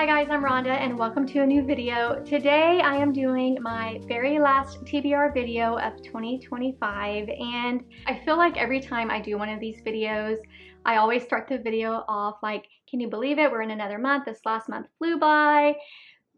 Hi guys, I'm Rhonda and welcome to a new video. Today I am doing my very last TBR video of 2025, and I feel like every time I do one of these videos, I always start the video off like, can you believe it? We're in another month. This last month flew by,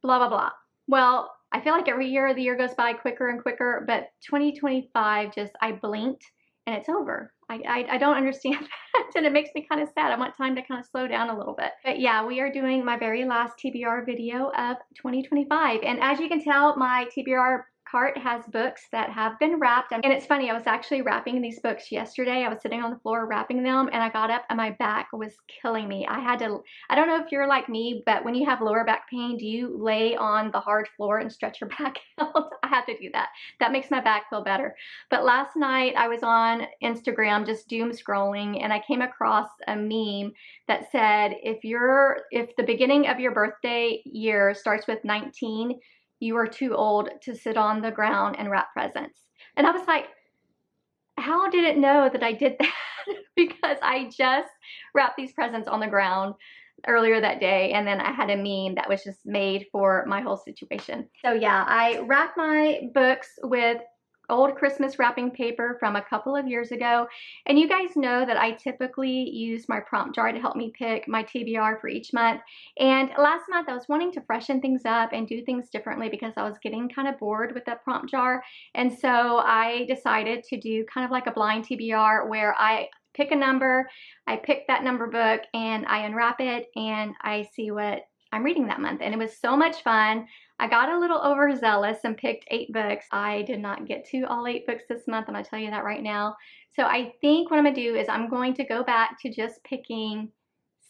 blah, blah, blah. Well, I feel like every year the year goes by quicker and quicker, but 2025 just, I blinked and it's over. I don't understand that, and it makes me kind of sad. I want time to kind of slow down a little bit. But yeah, we are doing my very last TBR video of 2025. And as you can tell, my TBR cart has books that have been wrapped. And it's funny, I was actually wrapping these books yesterday. I was sitting on the floor wrapping them and I got up and my back was killing me. I don't know if you're like me, but when you have lower back pain, do you lay on the hard floor and stretch your back out? I had to do that. That makes my back feel better. But last night I was on Instagram just doom scrolling and I came across a meme that said, if the beginning of your birthday year starts with 19, you are too old to sit on the ground and wrap presents. And I was like, how did it know that I did that? Because I just wrapped these presents on the ground earlier that day, and then I had a meme that was just made for my whole situation. So yeah, I wrapped my books with old Christmas wrapping paper from a couple of years ago. And you guys know that I typically use my prompt jar to help me pick my TBR for each month. And last month I was wanting to freshen things up and do things differently because I was getting kind of bored with that prompt jar. And so I decided to do kind of like a blind TBR where I pick a number, I pick that number book and I unwrap it and I see what I'm reading that month. And it was so much fun. I got a little overzealous and picked 8 books. I did not get to all 8 books this month. I'm gonna tell you that right now. So I think what I'm gonna do is I'm going to go back to just picking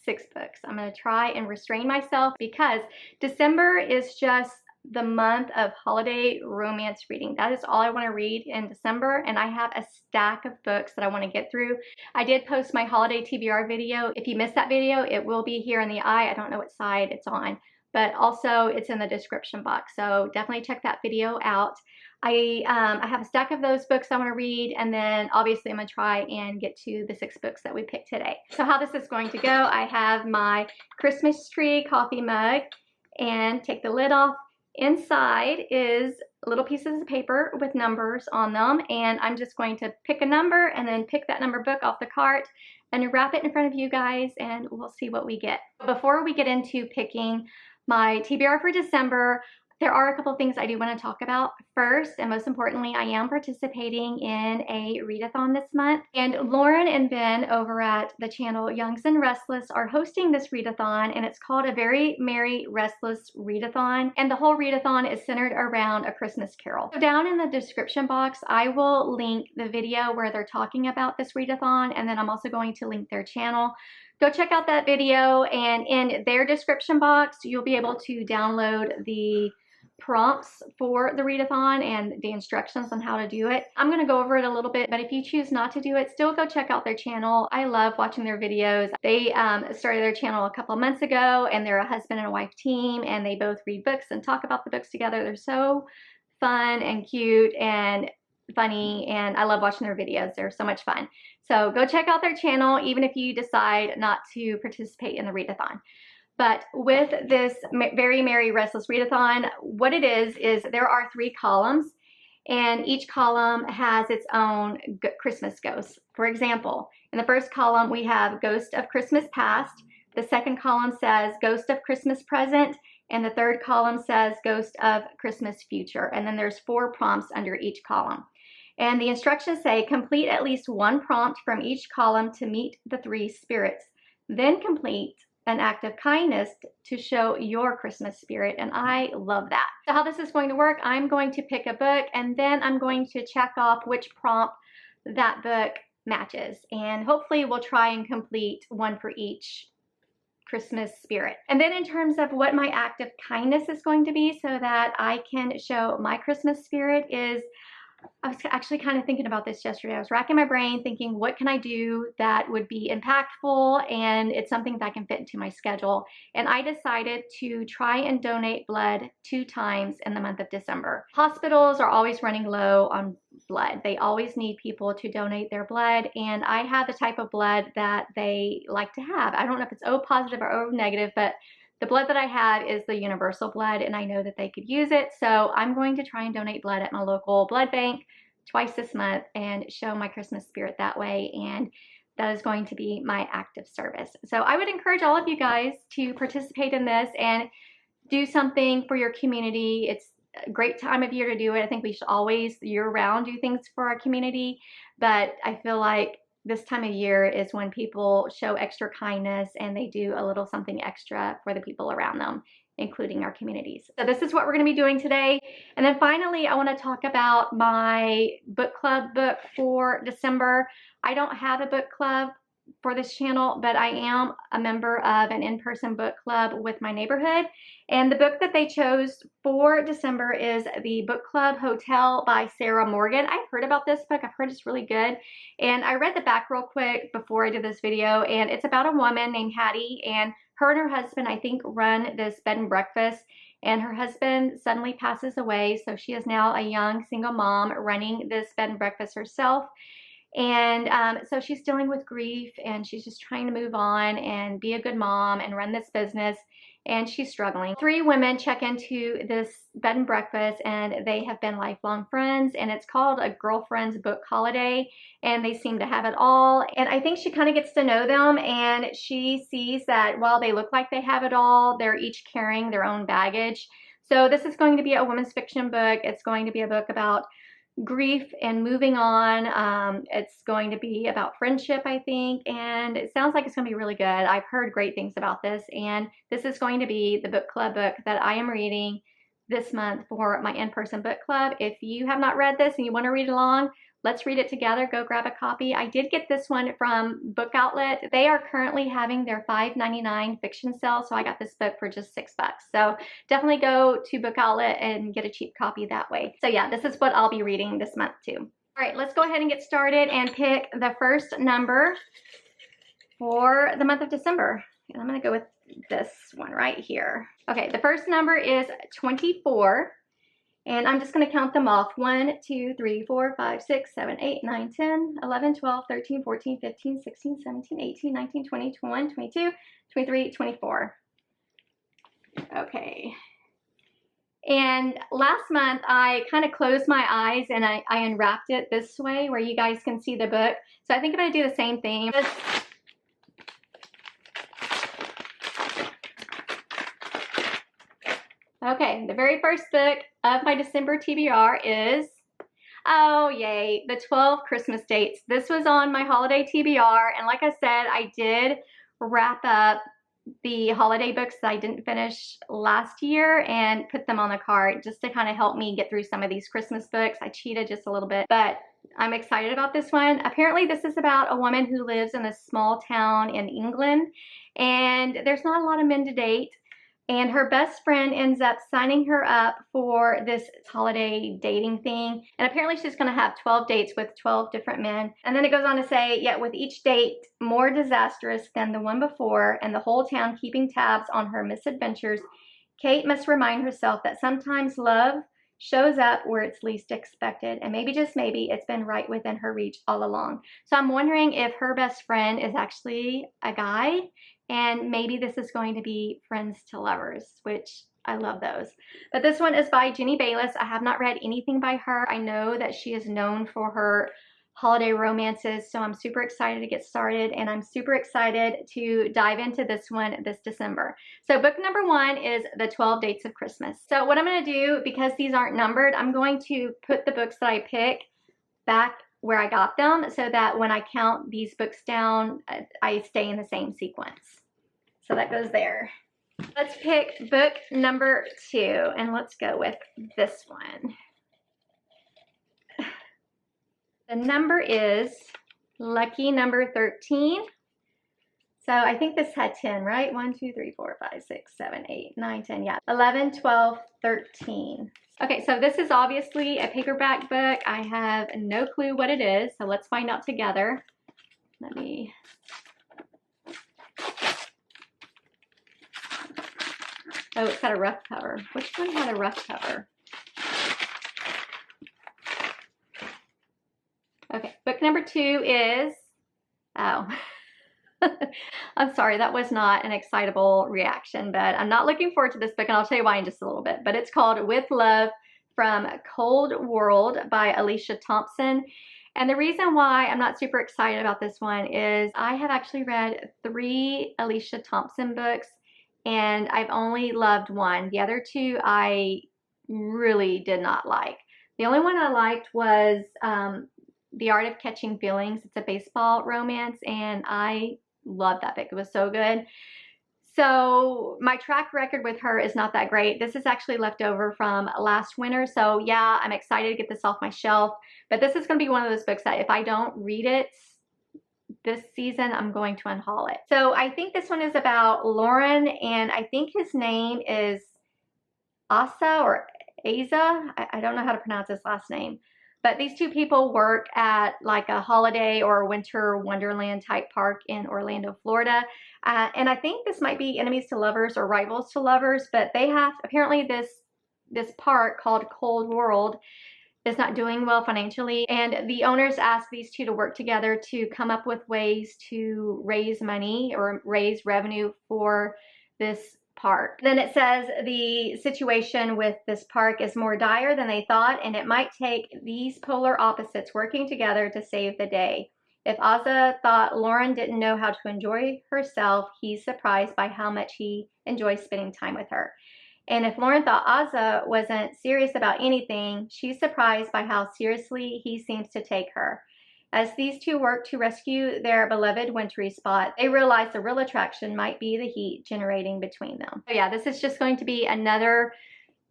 6 books. I'm gonna try and restrain myself because December is just the month of holiday romance reading. That is all I want to read in December, and I have a stack of books that I want to get through. I did post my holiday TBR video. If you missed that video, it will be here in the eye. I don't know what side it's on, but also it's in the description box. So definitely check that video out. I have a stack of those books I want to read, and then obviously I'm going to try and get to the 6 books that we picked today. So how this is going to go, I have my Christmas tree coffee mug, and take the lid off. Inside is little pieces of paper with numbers on them, and I'm just going to pick a number and then pick that number book off the cart and wrap it in front of you guys, and we'll see what we get. Before we get into picking my TBR for December, there are a couple things I do want to talk about. First, and most importantly, I am participating in a readathon this month. And Lauren and Ben over at the channel Youngs and Restless are hosting this readathon, and it's called A Very Merry Restless Readathon. And the whole readathon is centered around A Christmas Carol. So down in the description box, I will link the video where they're talking about this readathon, and then I'm also going to link their channel. Go check out that video, and in their description box, you'll be able to download the prompts for the readathon and the instructions on how to do it. I'm going to go over it a little bit, but if you choose not to do it, still go check out their channel. I love watching their videos. They started their channel a couple months ago, and they're a husband and a wife team, and they both read books and talk about the books together. They're so fun and cute and funny, and I love watching their videos. They're so much fun. So go check out their channel, even if you decide not to participate in the readathon. But with this Very Merry Restless Readathon, what it is there are 3 columns, and each column has its own Christmas ghost. For example, in the first column, we have Ghost of Christmas Past. The second column says Ghost of Christmas Present, and the third column says Ghost of Christmas Future. And then there's 4 prompts under each column. And the instructions say, complete at least 1 prompt from each column to meet the 3 spirits. Then complete an act of kindness to show your Christmas spirit, and I love that. So how this is going to work, I'm going to pick a book, and then I'm going to check off which prompt that book matches, and hopefully we'll try and complete 1 for each Christmas spirit. And then in terms of what my act of kindness is going to be so that I can show my Christmas spirit is, I was actually kind of thinking about this yesterday. I was racking my brain thinking, what can I do that would be impactful and it's something that I can fit into my schedule. And I decided to try and donate blood 2 times in the month of December. Hospitals are always running low on blood. They always need people to donate their blood, and I have the type of blood that they like to have. I don't know if it's O positive or O negative, but the blood that I have is the universal blood, and I know that they could use it. So I'm going to try and donate blood at my local blood bank twice this month and show my Christmas spirit that way. And that is going to be my act of service. So I would encourage all of you guys to participate in this and do something for your community. It's a great time of year to do it. I think we should always year-round do things for our community, but I feel like this time of year is when people show extra kindness and they do a little something extra for the people around them, including our communities. So this is what we're going to be doing today. And then finally, I want to talk about my book club book for December. I don't have a book club for this channel, but I am a member of an in-person book club with my neighborhood. And the book that they chose for December is The Book Club Hotel by Sarah Morgan. I've heard about this book. I've heard it's really good. And I read the back real quick before I did this video, and it's about a woman named Hattie, and her and her husband, I think, run this bed and breakfast, and her husband suddenly passes away. So she is now a young single mom running this bed and breakfast herself. And so she's dealing with grief, and she's just trying to move on and be a good mom and run this business, and she's struggling. 3 women check into this bed and breakfast, and they have been lifelong friends, and it's called A Girlfriend's Book Holiday, and they seem to have it all. And I think she kind of gets to know them, and she sees that while they look like they have it all, they're each carrying their own baggage. So this is going to be a women's fiction book. It's going to be a book about grief and moving on. It's going to be about friendship, I think, and it sounds like it's going to be really good. I've heard great things about this, and this is going to be the book club book that I am reading this month for my in-person book club. If you have not read this and you want to read along, let's read it together. Go grab a copy. I did get this one from Book Outlet. They are currently having their $5.99 fiction sale, so I got this book for just $6. So definitely go to Book Outlet and get a cheap copy that way. So yeah, this is what I'll be reading this month too. All right, let's go ahead and get started and pick the first number for the month of December. And I'm going to go with this one right here. Okay, the first number is 24. And I'm just going to count them off. 1, 2, 3, 4, 5, 6, 7, 8, 9, 10, 11, 12, 13, 14, 15, 16, 17, 18, 19, 20, 21, 22, 23, 24. Okay. And last month, I kind of closed my eyes and I unwrapped it this way where you guys can see the book. So I think I'm going to do the same thing. Okay, the very first book of my December TBR is, oh yay, the 12 Christmas Dates. This was on my holiday TBR, and like I said, I did wrap up the holiday books that I didn't finish last year and put them on the cart just to kind of help me get through some of these Christmas books. I cheated just a little bit, but I'm excited about this one. Apparently this is about a woman who lives in a small town in England, and there's not a lot of men to date. And her best friend ends up signing her up for this holiday dating thing. And apparently she's going to have 12 dates with 12 different men. And then it goes on to say, yet with each date more disastrous than the one before and the whole town keeping tabs on her misadventures, Kate must remind herself that sometimes love shows up where it's least expected. And maybe, just maybe, it's been right within her reach all along. So I'm wondering if her best friend is actually a guy. And maybe this is going to be friends to lovers, which I love those. But this one is by Jenny Bayless. I have not read anything by her. I know that she is known for her holiday romances, so I'm super excited to get started, and I'm super excited to dive into this one this December. So book number 1 is The 12 Dates of Christmas. So what I'm going to do, because these aren't numbered, I'm going to put the books that I pick back where I got them so that when I count these books down, I stay in the same sequence. So that goes there. Let's pick book number 2, and let's go with this one. The number is lucky number 13. So I think this had 10, right? 1, 2, 3, 4, 5, 6, 7, 8, 9, 10. Yeah, 11, 12, 13. Okay, so this is obviously a paperback book. I have no clue what it is, so let's find out together. Let me... Oh, it's got a rough cover. Which one had a rough cover? Okay, book number 2 is... Oh. I'm sorry, that was not an excitable reaction, but I'm not looking forward to this book, and I'll tell you why in just a little bit. But it's called With Love from Cold World by Alicia Thompson. And the reason why I'm not super excited about this one is I have actually read 3 Alicia Thompson books, and I've only loved one. The other 2 I really did not like. The only one I liked was The Art of Catching Feelings. It's a baseball romance, and I loved that book. It was so good. So my track record with her is not that great. This is actually left over from last winter. So yeah, I'm excited to get this off my shelf. But this is going to be one of those books that if I don't read it this season, I'm going to unhaul it. So I think this one is about Lauren, and I think his name is Asa or Asa. I don't know how to pronounce his last name. But these 2 people work at like a holiday or winter wonderland type park in Orlando, Florida. And I think this might be enemies to lovers or rivals to lovers, but they have, apparently this park called Cold World is not doing well financially. And the owners asked these 2 to work together to come up with ways to raise money or raise revenue for this park. Then it says the situation with this park is more dire than they thought, and it might take these polar opposites working together to save the day. If Asa thought Lauren didn't know how to enjoy herself, he's surprised by how much he enjoys spending time with her. And if Lauren thought Asa wasn't serious about anything, she's surprised by how seriously he seems to take her. As these 2 work to rescue their beloved wintry spot, they realize the real attraction might be the heat generating between them. So yeah, this is just going to be another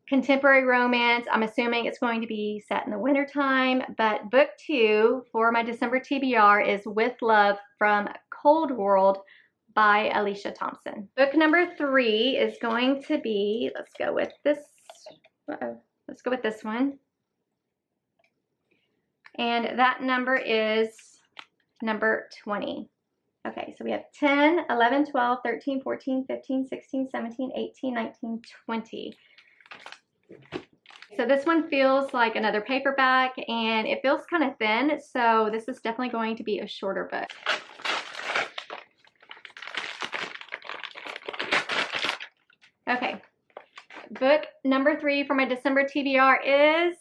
contemporary romance. I'm assuming it's going to be set in the wintertime, but book 2 for my December TBR is With Love from Cold World by Alicia Thompson. Book number 3 is going to be, let's go with this one. And that number is number 20. Okay, so we have 10, 11, 12, 13, 14, 15, 16, 17, 18, 19, 20. So this one feels like another paperback, and it feels kind of thin, so this is definitely going to be a shorter book. Okay, book number 3 for my December TBR is,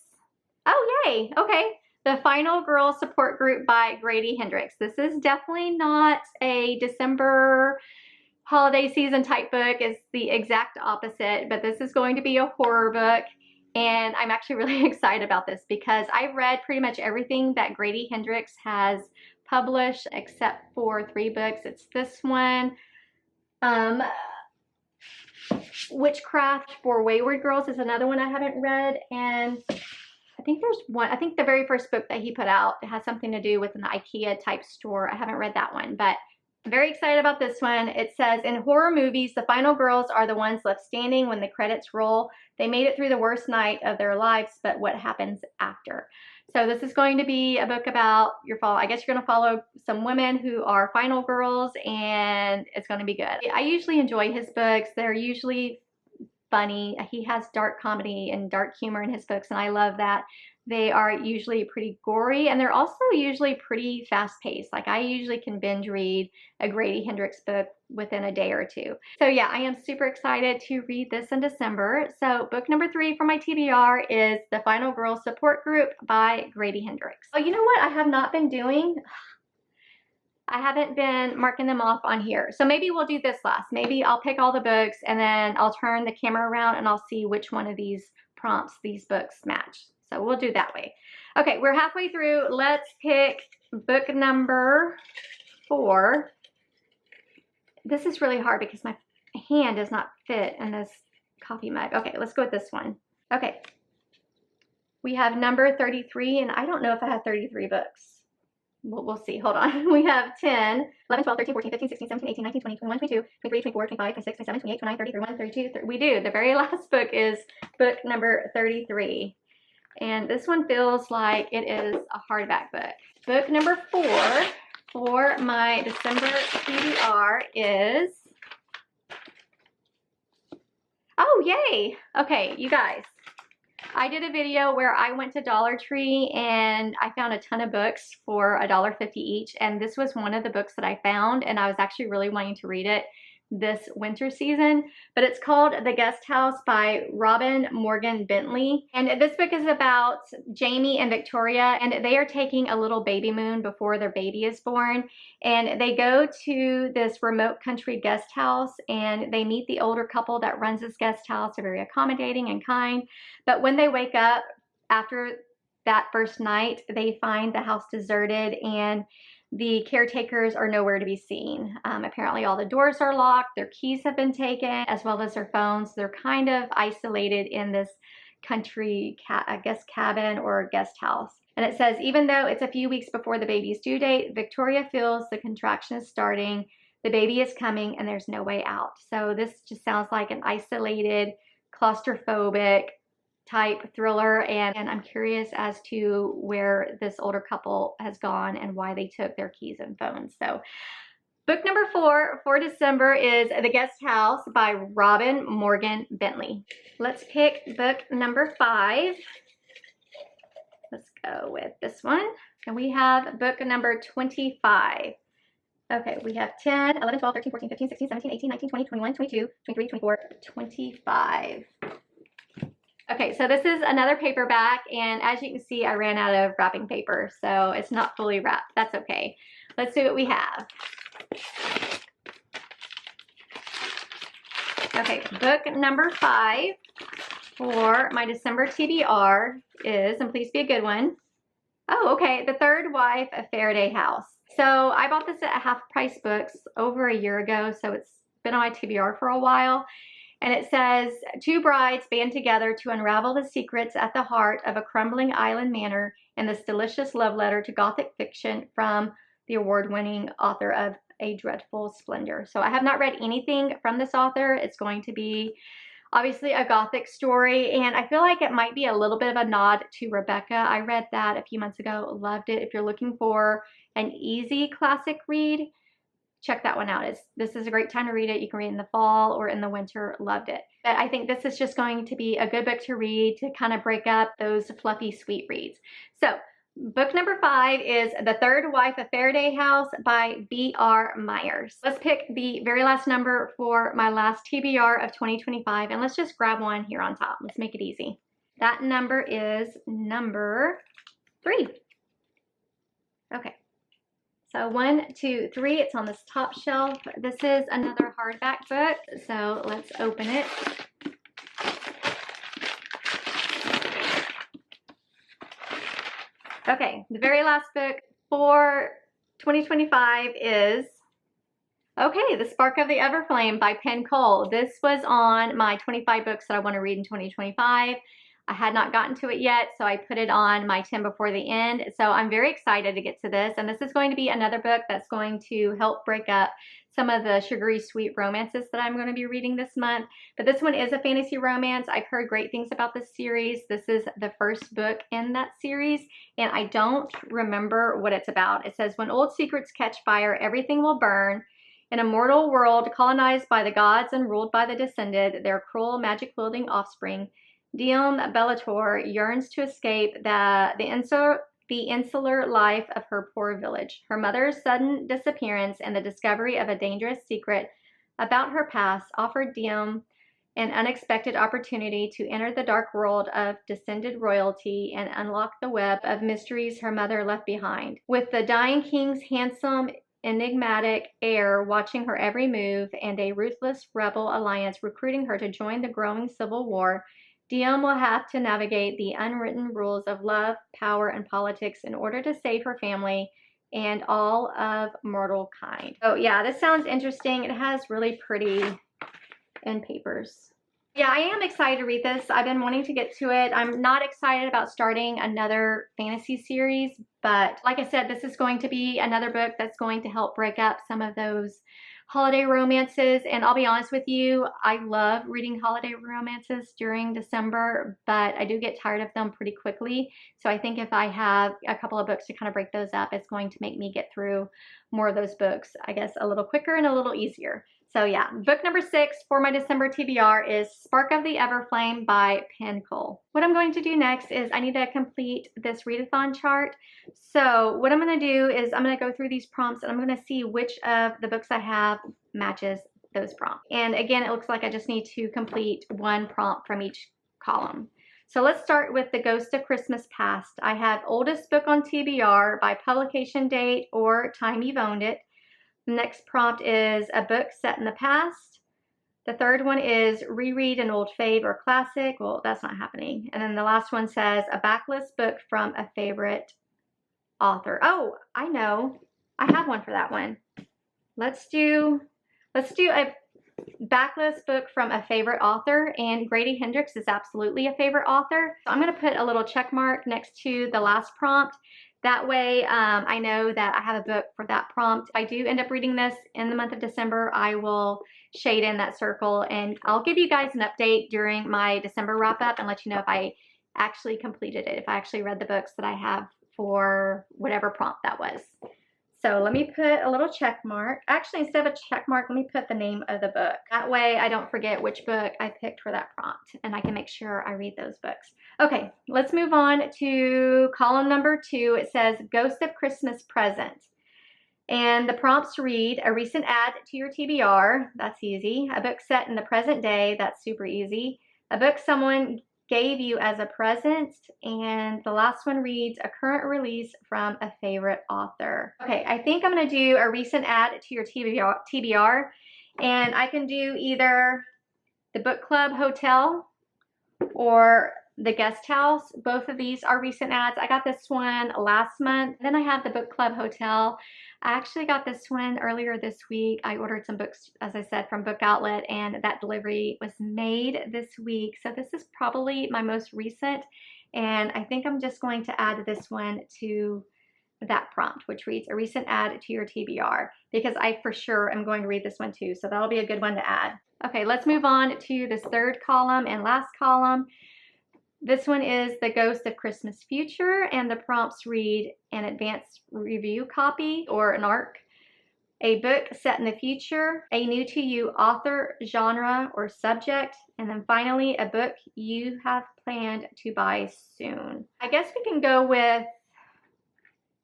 oh yay, okay. The Final Girl Support Group by Grady Hendrix. This is definitely not a December holiday season type book. It's the exact opposite, but this is going to be a horror book. And I'm actually really excited about this because I've read pretty much everything that Grady Hendrix has published except for 3 books. It's this one. Witchcraft for Wayward Girls is another one I haven't read. And I think there's one, I think the very first book that he put out, it has something to do with an IKEA type store. I haven't read that one, but I'm very excited about this one. It says, in horror movies, the final girls are the ones left standing when the credits roll. They made it through the worst night of their lives, but what happens after? So this is going to be a book about I guess you're going to follow some women who are final girls, and it's going to be good. I usually enjoy his books. They're usually funny. He has dark comedy and dark humor in his books, and I love that. They are usually pretty gory, and they're also usually pretty fast-paced. Like I usually can binge read a Grady Hendrix book within a day or 2. So yeah, I am super excited to read this in December. So book number 3 for my TBR is The Final Girl Support Group by Grady Hendrix. Oh, you know what I have not been doing? I haven't been marking them off on here. So maybe we'll do this last. Maybe I'll pick all the books and then I'll turn the camera around and I'll see which one of these prompts these books match. So we'll do that way. Okay, we're halfway through. Let's pick book number 4. This is really hard because my hand does not fit in this coffee mug. Okay, let's go with this one. Okay. We have number 33, and I don't know if I have 33 books. We'll see. Hold on. We have 10, 11, 12, 13, 14, 15, 16, 17, 18, 19, 20, 21, 22, 23, 24, 25, 26, 27, 28, 29, 30, 31, 32. We do. The very last book is book number 33. And this one feels like it is a hardback book. Book number 4 for my December TBR is... Oh, yay! Okay, you guys. I did a video where I went to Dollar Tree and I found a ton of books for $1.50 each, and this was one of the books that I found, and I was actually really wanting to read it this winter season, but it's called The Guest House by Robin Morgan Bentley. And this book is about Jamie and Victoria, and they are taking a little baby moon before their baby is born. And they go to this remote country guest house, and they meet the older couple that runs this guest house. They're very accommodating and kind. But when they wake up after that first night, they find the house deserted and the caretakers are nowhere to be seen. Apparently all the doors are locked, their keys have been taken, as well as their phones. They're kind of isolated in this country, I guess, cabin or guest house. And it says, even though it's a few weeks before the baby's due date, Victoria feels the contraction is starting, the baby is coming, and there's no way out. So this just sounds like an isolated, claustrophobic type thriller, and I'm curious as to where this older couple has gone and why they took their keys and phones. So book number 4 for December is The Guest House by Robin Morgan Bentley. Let's pick book number 5. Let's go with this one. And we have book number 25. Okay, we have 10, 11, 12, 13, 14, 15, 16, 17, 18, 19, 20, 21, 22, 23, 24, 25. Okay, so this is another paperback, and as you can see, I ran out of wrapping paper, so it's not fully wrapped. That's okay. Let's see what we have. Okay, book number 5 for my December TBR is, and please be a good one. Oh, okay, The Third Wife of Faraday House. So I bought this at Half Price Books over a year ago, so it's been on my TBR for a while. And it says, 2 brides band together to unravel the secrets at the heart of a crumbling island manor in this delicious love letter to Gothic fiction from the award-winning author of A Dreadful Splendor. So I have not read anything from this author. It's going to be obviously a Gothic story, and I feel like it might be a little bit of a nod to Rebecca. I read that a few months ago, loved it. If you're looking for an easy classic read, check that one out. This is a great time to read it. You can read it in the fall or in the winter. Loved it. But I think this is just going to be a good book to read to kind of break up those fluffy, sweet reads. So book number 5 is The Third Wife of Faraday House by B.R. Myers. Let's pick the very last number for my last TBR of 2025, and let's just grab one here on top. Let's make it easy. That number is number 3. Okay. So 1, 2, 3, it's on this top shelf. This is another hardback book, so let's open it. Okay, the very last book for 2025 is, okay, The Spark of the Everflame by Penn Cole. This was on my 25 books that I want to read in 2025. I had not gotten to it yet, so I put it on my 10 before the end. So I'm very excited to get to this. And this is going to be another book that's going to help break up some of the sugary sweet romances that I'm going to be reading this month. But this one is a fantasy romance. I've heard great things about this series. This is the first book in that series, and I don't remember what it's about. It says, when old secrets catch fire, everything will burn. In a mortal world colonized by the gods and ruled by the descended, their cruel magic-wielding offspring, Dium Bellator yearns to escape the insular life of her poor village. Her mother's sudden disappearance and the discovery of a dangerous secret about her past offered Dium an unexpected opportunity to enter the dark world of descended royalty and unlock the web of mysteries her mother left behind. With the dying king's handsome, enigmatic heir watching her every move and a ruthless rebel alliance recruiting her to join the growing civil war, Dium will have to navigate the unwritten rules of love, power, and politics in order to save her family and all of mortal kind. Oh yeah, this sounds interesting. It has really pretty end papers. Yeah, I am excited to read this. I've been wanting to get to it. I'm not excited about starting another fantasy series, but like I said, this is going to be another book that's going to help break up some of those holiday romances. And I'll be honest with you, I love reading holiday romances during December, but I do get tired of them pretty quickly. So I think if I have a couple of books to kind of break those up, it's going to make me get through more of those books, I guess, a little quicker and a little easier. So yeah, book number 6 for my December TBR is Spark of the Everflame by Pinnacle. What I'm going to do next is I need to complete this readathon chart. So what I'm going to do is I'm going to go through these prompts and I'm going to see which of the books I have matches those prompts. And again, it looks like I just need to complete one prompt from each column. So let's start with The Ghost of Christmas Past. I have oldest book on TBR by publication date or time you've owned it. The next prompt is a book set in the past. The third one is reread an old fave or classic. Well, that's not happening. And then the last one says a backlist book from a favorite author. Oh, I know. I have one for that one. Let's do a backlist book from a favorite author, and Grady Hendrix is absolutely a favorite author. So I'm going to put a little check mark next to the last prompt. That way I know that I have a book for that prompt. If I do end up reading this in the month of December, I will shade in that circle, and I'll give you guys an update during my December wrap up and let you know if I actually completed it, if I actually read the books that I have for whatever prompt that was. So let me put a little check mark. Actually, instead of a check mark, let me put the name of the book. That way I don't forget which book I picked for that prompt, and I can make sure I read those books. Okay, let's move on to column number 2. It says Ghost of Christmas Present. And the prompts read, a recent add to your TBR, that's easy. A book set in the present day, that's super easy. A book someone gave you as a present, and the last one reads a current release from a favorite author. Okay, I think I'm going to do a recent add to your TBR, and I can do either the book club hotel or the guest house. Both of these are recent adds. I got this one last month. Then I have the book club hotel. I actually got this one earlier this week. I ordered some books, as I said, from Book Outlet, and that delivery was made this week. So this is probably my most recent, and I think I'm just going to add this one to that prompt, which reads a recent add to your TBR, because I for sure am going to read this one too. So that'll be a good one to add. Okay, let's move on to this third column and last column. This one is The Ghost of Christmas Future, and the prompts read an advanced review copy or an ARC, a book set in the future, a new to you author, genre, or subject, and then finally a book you have planned to buy soon. I guess we can go with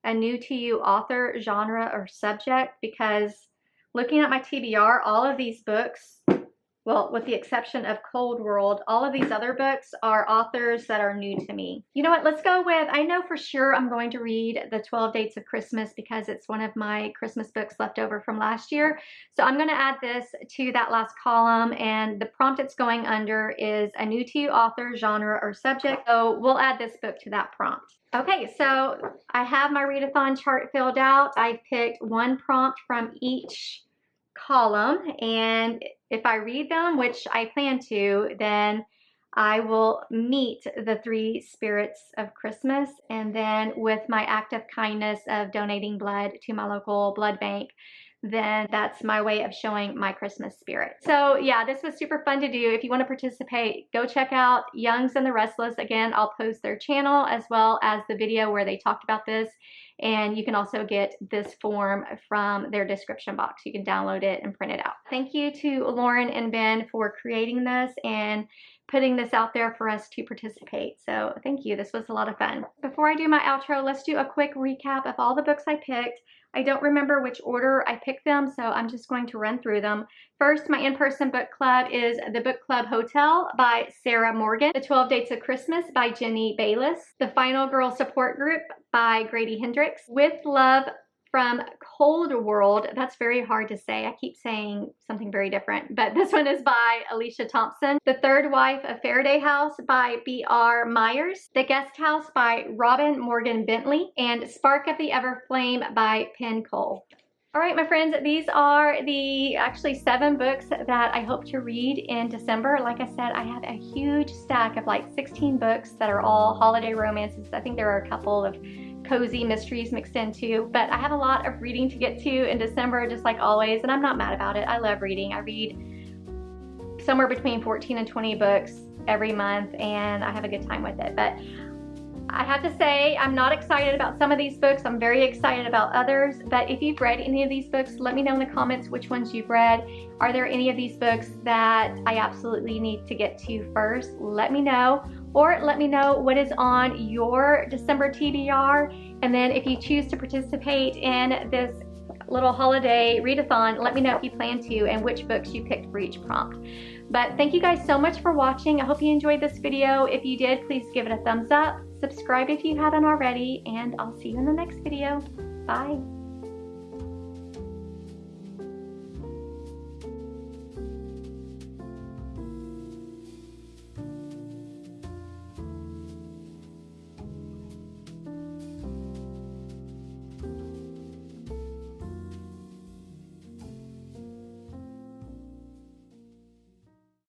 a new to you author, genre, or subject, because looking at my TBR, all of these books, well, with the exception of Cold World, all of these other books are authors that are new to me. You know what, let's go with, I know for sure I'm going to read The 12 Dates of Christmas because it's one of my Christmas books left over from last year. So I'm going to add this to that last column, and the prompt it's going under is a new to you author, genre, or subject. So we'll add this book to that prompt. Okay, so I have my readathon chart filled out. I picked one prompt from each column, and if I read them, which I plan to, then I will meet the 3 spirits of Christmas, and then with my act of kindness of donating blood to my local blood bank, then that's my way of showing my Christmas spirit. So yeah, this was super fun to do. If you want to participate, go check out Young's and the Restless. Again, I'll post their channel as well as the video where they talked about this. And you can also get this form from their description box. You can download it and print it out. Thank you to Lauren and Ben for creating this and putting this out there for us to participate. So thank you. This was a lot of fun. Before I do my outro, let's do a quick recap of all the books I picked. I don't remember which order I picked them, so I'm just going to run through them. First, my in-person book club is The Book Club Hotel by Sarah Morgan, The 12 Dates of Christmas by Jenny Bayless, The Final Girl Support Group by Grady Hendrix, With Love from Cold World. That's very hard to say. I keep saying something very different, but this one is by Alicia Thompson. The Third Wife of Faraday House by B.R. Myers. The Guest House by Robin Morgan Bentley, and Spark of the Everflame by Penn Cole. All right, my friends, these are the actually 7 books that I hope to read in December. Like I said, I have a huge stack of like 16 books that are all holiday romances. I think there are a couple of cozy mysteries mixed in too, but I have a lot of reading to get to in December, just like always, and I'm not mad about it. I love reading. I read somewhere between 14 and 20 books every month, and I have a good time with it. But I have to say, I'm not excited about some of these books. I'm very excited about others. But if you've read any of these books, let me know in the comments which ones you've read. Are there any of these books that I absolutely need to get to first? Let me know. Or let me know what is on your December TBR. And then if you choose to participate in this little holiday readathon, let me know if you plan to and which books you picked for each prompt. But thank you guys so much for watching. I hope you enjoyed this video. If you did, please give it a thumbs up. Subscribe if you haven't already, and I'll see you in the next video. Bye.